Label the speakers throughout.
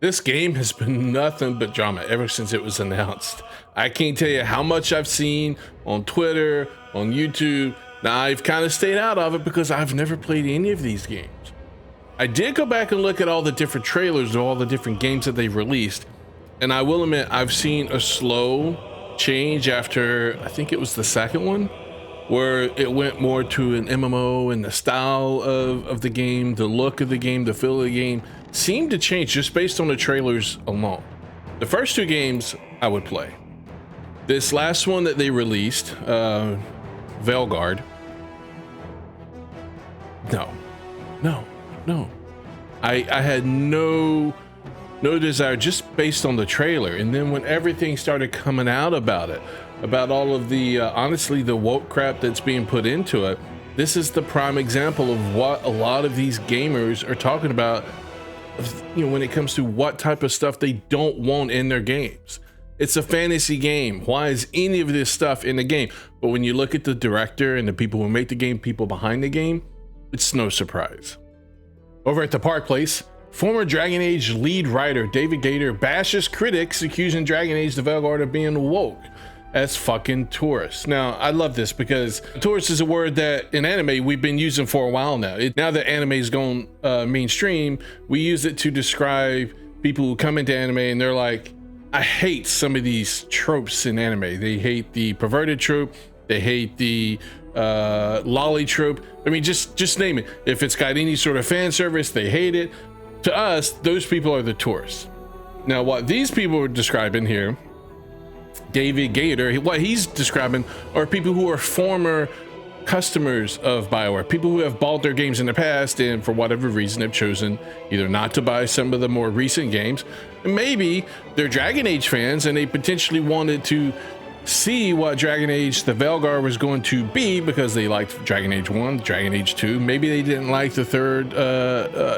Speaker 1: This game has been nothing but drama ever since it was announced. I can't tell you how much I've seen on Twitter, on YouTube. Now, I've kind of stayed out of it because I've never played any of these games. I did go back and look at all the different trailers of all the different games that they've released, and I will admit I've seen a slow change after, I think it was the second one, where it went more to an MMO, and the style of the game, the look of the game, the feel of the game seemed to change just based on the trailers alone. The first two games I would play. This last one that they released, Veilguard, no. I had no desire just based on the trailer. And then when everything started coming out about it, about all of the honestly the woke crap that's being put into it, this is the prime example of what a lot of these gamers are talking about, you know, when it comes to what type of stuff they don't want in their games. It's a fantasy game. Why is any of this stuff in the game? But when you look at the director and the people who make the game, people behind the game, it's no surprise. Over at the Park Place, former Dragon Age lead writer David Gaider bashes critics accusing Dragon Age the Veilguard of being woke as fucking tourists. Now, I love this because tourist is a word that in anime we've been using for a while now. Now that anime's gone mainstream, we use it to describe people who come into anime and they're like, I hate some of these tropes in anime. They hate the perverted trope. They hate the lolly trope. I mean, just name it. If it's got any sort of fan service, they hate it. To us, those people are the tourists. Now, what these people are describing here, David Gaider, what he's describing are people who are former customers of BioWare, people who have bought their games in the past and for whatever reason have chosen either not to buy some of the more recent games. And maybe they're Dragon Age fans and they potentially wanted to see what Dragon Age the Veilguard was going to be because they liked Dragon Age 1, Dragon Age 2. Maybe they didn't like the third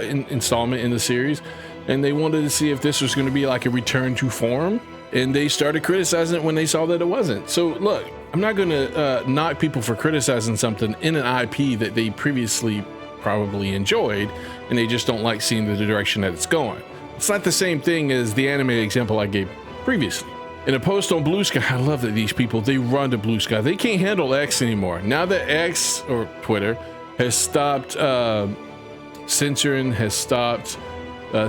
Speaker 1: installment in the series and they wanted to see if this was going to be like a return to form, and they started criticizing it when they saw that it wasn't. So look, I'm not going to knock people for criticizing something in an IP that they previously probably enjoyed and they just don't like seeing the direction that it's going. It's not the same thing as the anime example I gave previously. In a post on Blue Sky, I love that these people, they run to Blue Sky. They can't handle X anymore. Now that X, or Twitter, has stopped censoring, has stopped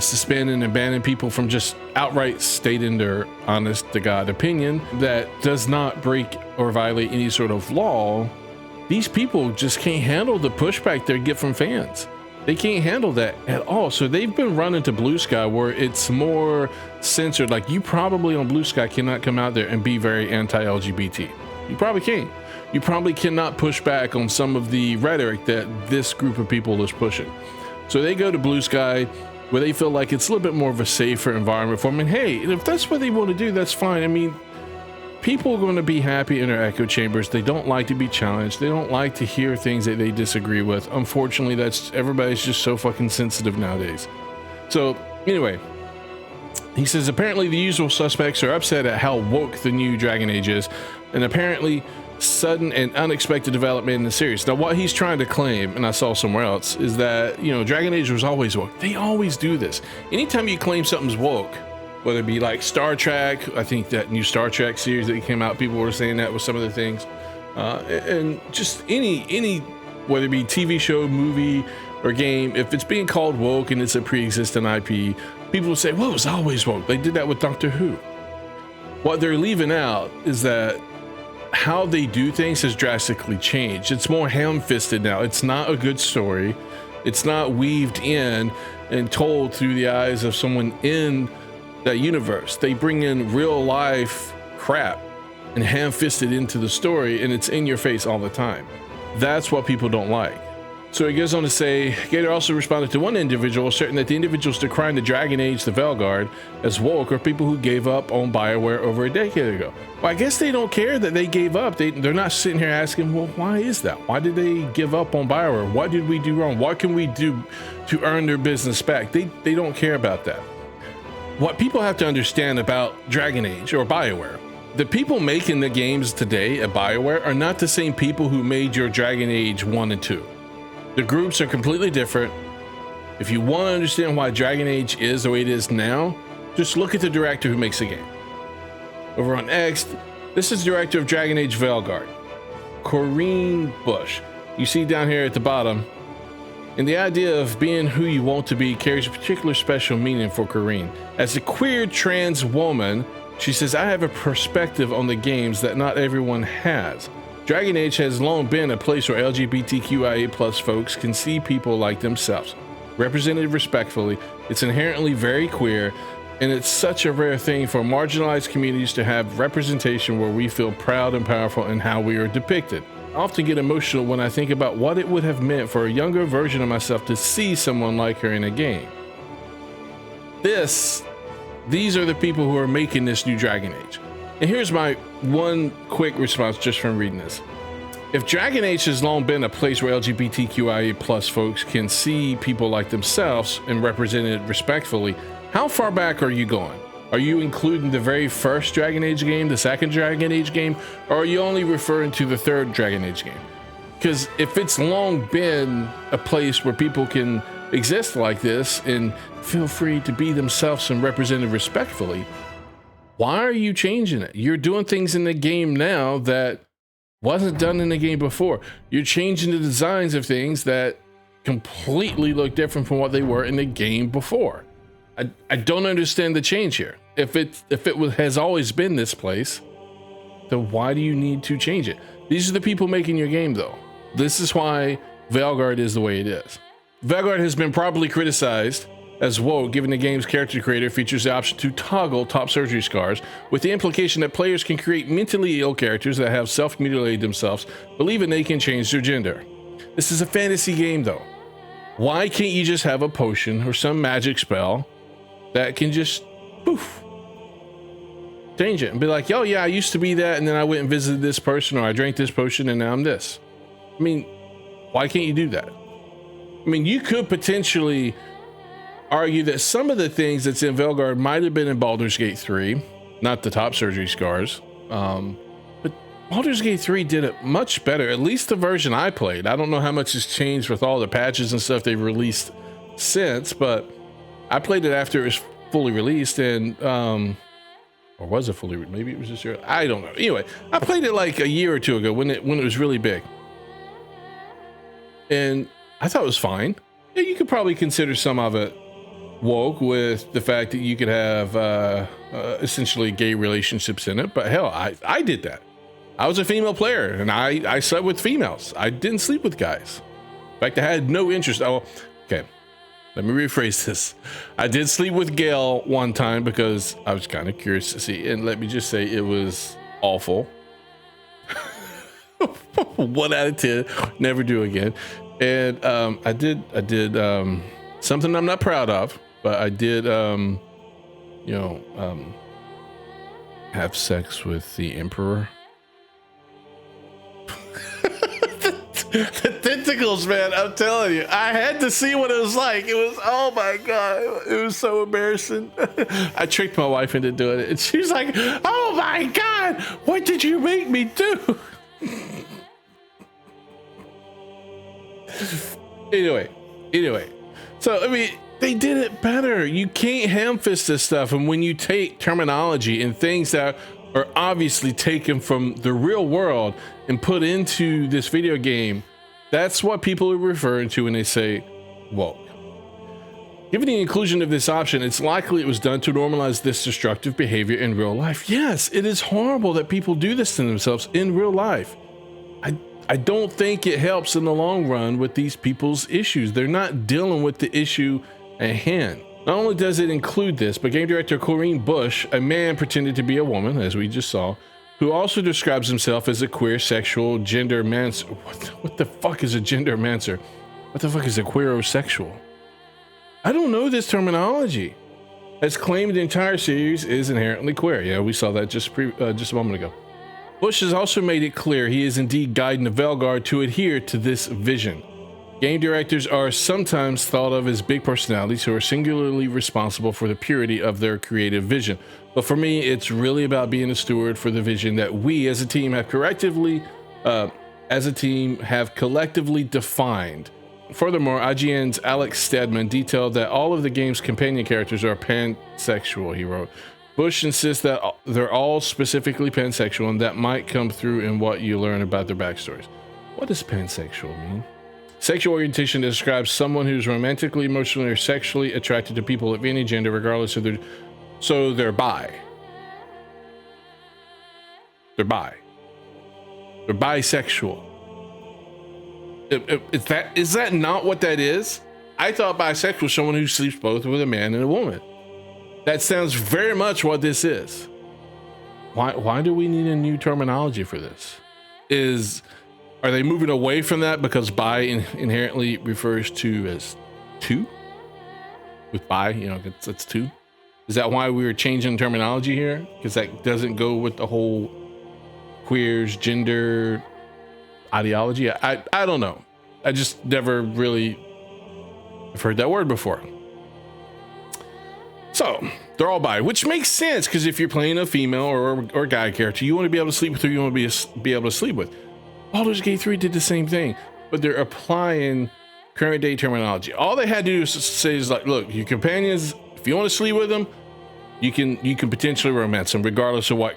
Speaker 1: suspending and banning people from just outright stating their honest to God opinion that does not break or violate any sort of law, these people just can't handle the pushback they get from fans. They can't handle that at all. So they've been running to Blue Sky where it's more censored. Like, you probably on Blue Sky cannot come out there and be very anti-LGBT. You probably can't. You probably cannot push back on some of the rhetoric that this group of people is pushing. So they go to Blue Sky where they feel like it's a little bit more of a safer environment for them. And hey, if that's what they want to do, that's fine. I mean, people are going to be happy in their echo chambers. They don't like to be challenged. They don't like to hear things that they disagree with. Unfortunately, everybody's just so fucking sensitive nowadays. So anyway, he says apparently the usual suspects are upset at how woke the new Dragon Age is, and apparently sudden and unexpected development in the series. Now, what he's trying to claim, and I saw somewhere else, is that, you know, Dragon Age was always woke. They always do this. Anytime you claim something's woke, whether it be like Star Trek, I think that new Star Trek series that came out, people were saying that with some of the things, and just any, whether it be TV show, movie, or game, if it's being called woke and it's a pre-existing IP, people will say, well, it was always woke. They did that with Doctor Who. What they're leaving out is that how they do things has drastically changed. It's more ham-fisted now. It's not a good story. It's not weaved in and told through the eyes of someone in that universe. They bring in real life crap and ham-fisted into the story, and it's in your face all the time. That's what people don't like. So he goes on to say, Gaider also responded to one individual, asserting that the individuals decrying the Dragon Age the Veilguard as woke are people who gave up on BioWare over a decade ago. Well, I guess they don't care that they gave up. They're not sitting here asking, well, why is that? Why did they give up on BioWare? What did we do wrong? What can we do to earn their business back? They don't care about that. What people have to understand about Dragon Age or BioWare, the people making the games today at BioWare are not the same people who made your Dragon Age 1 and 2. The groups are completely different. If you want to understand why Dragon Age is the way it is now, just look at the director who makes the game. Over on X, this is the director of Dragon Age Veilguard, Corinne Bush. You see down here at the bottom, and the idea of being who you want to be carries a particular special meaning for Corinne. As a queer trans woman, she says, I have a perspective on the games that not everyone has. Dragon Age has long been a place where LGBTQIA+ folks can see people like themselves, represented respectfully. It's inherently very queer, and it's such a rare thing for marginalized communities to have representation where we feel proud and powerful in how we are depicted. I often get emotional when I think about what it would have meant for a younger version of myself to see someone like her in a game. These are the people who are making this new Dragon Age. And here's my one quick response just from reading this. If Dragon Age has long been a place where LGBTQIA+ folks can see people like themselves and represented respectfully, how far back are you going? Are you including the very first Dragon Age game, the second Dragon Age game, or are you only referring to the third Dragon Age game? Because if it's long been a place where people can exist like this and feel free to be themselves and represented respectfully, why are you changing it? You're doing things in the game now that wasn't done in the game before. You're changing the designs of things that completely look different from what they were in the game before. I don't understand the change here. If it has always been this place, then why do you need to change it? These are the people making your game, though. This is why Veilguard is the way it is. Veilguard has been properly criticized as woke, given the game's character creator features the option to toggle top surgery scars, with the implication that players can create mentally ill characters that have self-mutilated themselves, believing they can change their gender. This is a fantasy game, though. Why can't you just have a potion or some magic spell that can just poof, change it and be like, oh yeah, I used to be that, and then I went and visited this person, or I drank this potion and now I'm this? I mean, why can't you do that? I mean, you could potentially argue that some of the things that's in Veilguard might have been in Baldur's Gate 3, not the top surgery scars, but Baldur's Gate 3 did it much better, at least the version I played. I don't know how much has changed with all the patches and stuff they've released since, but I played it after it was fully released, and or was it fully? Maybe it was just early. I don't know. Anyway, I played it like a year or two ago when it was really big, and I thought it was fine. Yeah, you could probably consider some of it woke with the fact that you could have essentially gay relationships in it. But hell, I did that. I was a female player, and I slept with females. I didn't sleep with guys. In fact, I had no interest. Oh, okay. Let me rephrase this. I did sleep with Gail one time because I was kind of curious to see, and let me just say it was awful. 1 out of 10, never do again. And I did something I'm not proud of, but I did have sex with the Emperor. The tentacles, man, I'm telling you, I had to see what it was like. It was, oh my God, it was so embarrassing. I tricked my wife into doing it, and she's like, oh my God, what did you make me do? Anyway, so I mean, they did it better. You can't ham-fist this stuff, and when you take terminology and things that are obviously taken from the real world and put into this video game, that's what people are referring to when they say woke. Given the inclusion of this option, it's likely it was done to normalize this destructive behavior in real life. Yes, it is horrible that people do this to themselves in real life. I don't think it helps in the long run with these people's issues. They're not dealing with the issue at hand. Not only does it include this, but game director Corinne Bush, a man pretended to be a woman, as we just saw, who also describes himself as a queer sexual gender mancer. What the fuck is a gender mancer? What the fuck is a queerosexual? I don't know this terminology. Has claimed the entire series is inherently queer. Yeah, we saw that just a moment ago. Bush has also made it clear he is indeed guiding the Veilguard to adhere to this vision. Game directors are sometimes thought of as big personalities who are singularly responsible for the purity of their creative vision. But for me, it's really about being a steward for the vision that we as a team have collectively defined Furthermore, IGN's Alex Steadman detailed that all of the game's companion characters are pansexual, he wrote. Bush insists that they're all specifically pansexual, and that might come through in what you learn about their backstories. What does pansexual mean? Sexual orientation describes someone who's romantically, emotionally, or sexually attracted to people of any gender, regardless of their... So they're bi. They're bi. They're bisexual. Is that not what that is? I thought bisexual is someone who sleeps both with a man and a woman. That sounds very much what this is. Why do we need a new terminology for this? Are they moving away from that because bi inherently refers to as two? With bi, you know, that's two. Is that why we were changing terminology here? Because that doesn't go with the whole queers, gender ideology. I don't know. I just never really have heard that word before. So they're all bi, which makes sense because if you're playing a female or guy character, you want to be able to sleep with who you want to be able to sleep with. Baldur's Gate 3 did the same thing, but they're applying current day terminology. All they had to do is say is like, look, your companions, if you want to sleep with them, you can potentially romance them, regardless of what,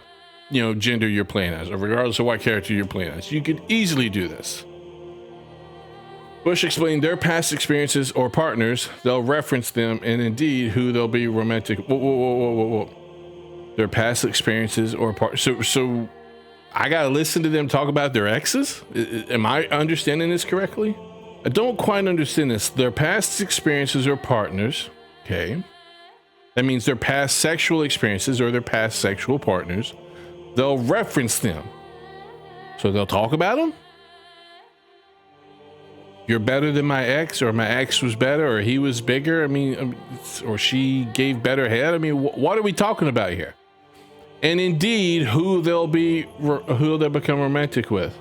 Speaker 1: you know, gender you're playing as, or regardless of what character you're playing as. You could easily do this. Bush explained their past experiences or partners, they'll reference them, and indeed who they'll be romantic. Whoa. Their past experiences or so I gotta listen to them talk about their exes? Am I understanding this correctly? I don't quite understand this. Their past experiences or partners, okay. That means their past sexual experiences or their past sexual partners. They'll reference them. So they'll talk about them? You're better than my ex, or my ex was better, or he was bigger. I mean, or she gave better head. I mean, what are we talking about here? And indeed, who they'll become romantic with.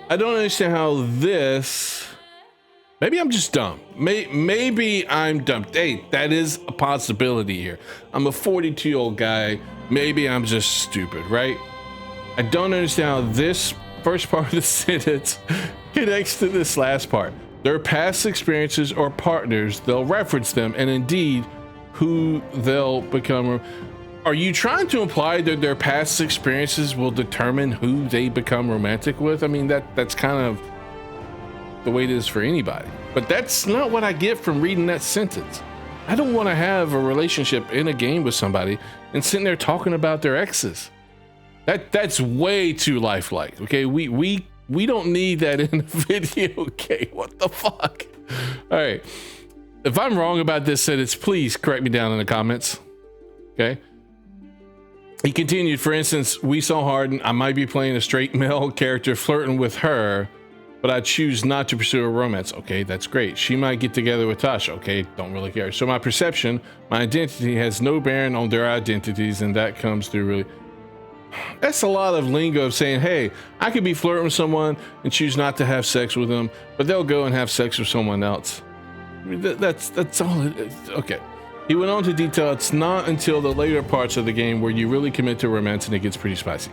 Speaker 1: I don't understand how this. Maybe I'm just dumb. Maybe I'm dumb. Hey, that is a possibility here. I'm a 42-year-old guy. Maybe I'm just stupid, right? I don't understand how this first part of the sentence connects to this last part. Their past experiences or partners, they'll reference them, and indeed who they'll become. Are you trying to imply that their past experiences will determine who they become romantic with? I mean, that's kind of the way it is for anybody, but that's not what I get from reading that sentence. I don't want to have a relationship in a game with somebody and sitting there talking about their exes. That's way too lifelike. Okay, we don't need that in a video game. What the fuck? All right, if I'm wrong about this sentence, please correct me down in the comments. Okay. He continued, for instance, we saw Harden. I might be playing a straight male character flirting with her, but I choose not to pursue a romance. Okay, that's great. She might get together with Tasha. Okay, don't really care. So my perception, my identity has no bearing on their identities, and that comes through really. That's a lot of lingo of saying, hey, I could be flirting with someone and choose not to have sex with them, but they'll go and have sex with someone else. I mean, that's all it is. Okay. He went on to detail it's not until the later parts of the game where you really commit to romance and it gets pretty spicy.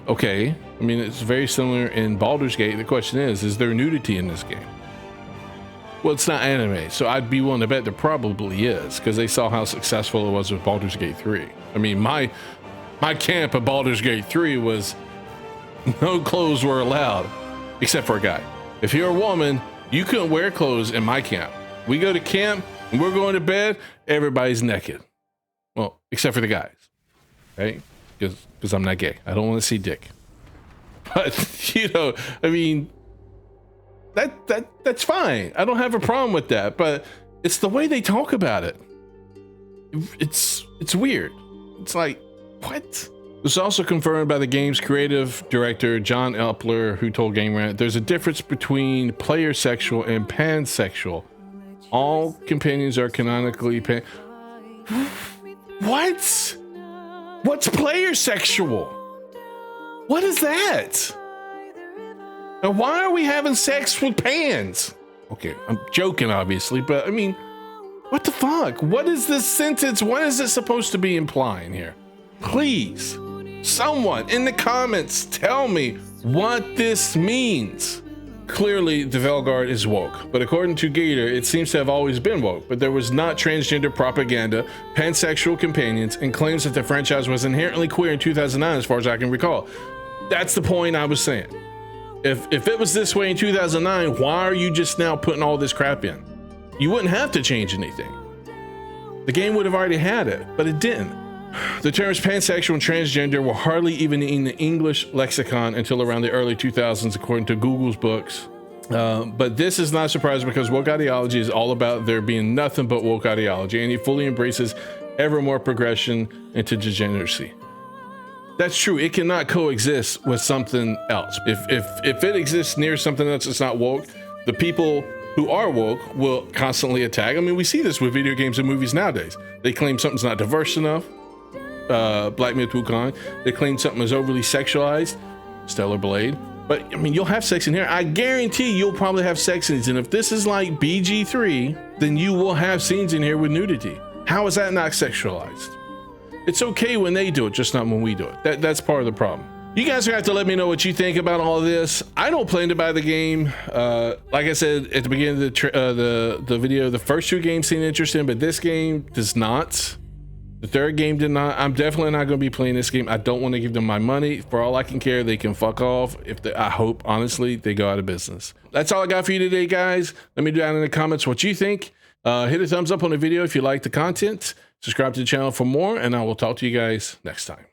Speaker 1: Okay. I mean, it's very similar in Baldur's Gate. The question is there nudity in this game? Well, it's not anime, so I'd be willing to bet there probably is, because they saw how successful it was with Baldur's Gate 3. I mean, my camp at Baldur's Gate 3 was no clothes were allowed, except for a guy. If you're a woman, you couldn't wear clothes in my camp. We go to camp, and we're going to bed, everybody's naked. Well, except for the guys, right? Because I'm not gay. I don't want to see dick. But, you know, I mean, that's fine. I don't have a problem with that. But it's the way they talk about it. It's weird. It's like, what? This was also confirmed by the game's creative director, John Epler, who told Game Rant, there's a difference between player sexual and pansexual. All companions are canonically What? What's player sexual? What is that? And why are we having sex with pans? Okay, I'm joking, obviously, but I mean, what the fuck? What is this sentence? What is it supposed to be implying here? Please, someone in the comments tell me what this means. Clearly, the Veilguard is woke, but according to Gaider, it seems to have always been woke, but there was not transgender propaganda, pansexual companions, and claims that the franchise was inherently queer in 2009 as far as I can recall. That's the point I was saying. If it was this way in 2009, why are you just now putting all this crap in? You wouldn't have to change anything. The game would have already had it, but it didn't. The terms pansexual and transgender were hardly even in the English lexicon until around the early 2000s, according to Google's books. But this is not surprising because woke ideology is all about there being nothing but woke ideology, and it fully embraces ever more progression into degeneracy. That's true. It cannot coexist with something else. If it exists near something else that's not woke, the people who are woke will constantly attack. I mean, we see this with video games and movies nowadays. They claim something's not diverse enough. Black Myth Wukong. They claim something is overly sexualized. Stellar Blade. But I mean, you'll have sex in here. I guarantee you'll probably have sex scenes. And if this is like BG3, then you will have scenes in here with nudity. How is that not sexualized? It's okay when they do it, just not when we do it. That's part of the problem. You guys are gonna have to let me know what you think about all of this. I don't plan to buy the game. Like I said at the beginning of the video, the first two games seem interesting, but this game does not. The third game did not. I'm definitely not going to be playing this game. I don't want to give them my money. For all I can care, they can fuck off. I hope, honestly, they go out of business. That's all I got for you today, guys. Let me know down in the comments what you think. Hit a thumbs up on the video if you like the content. Subscribe to the channel for more, and I will talk to you guys next time.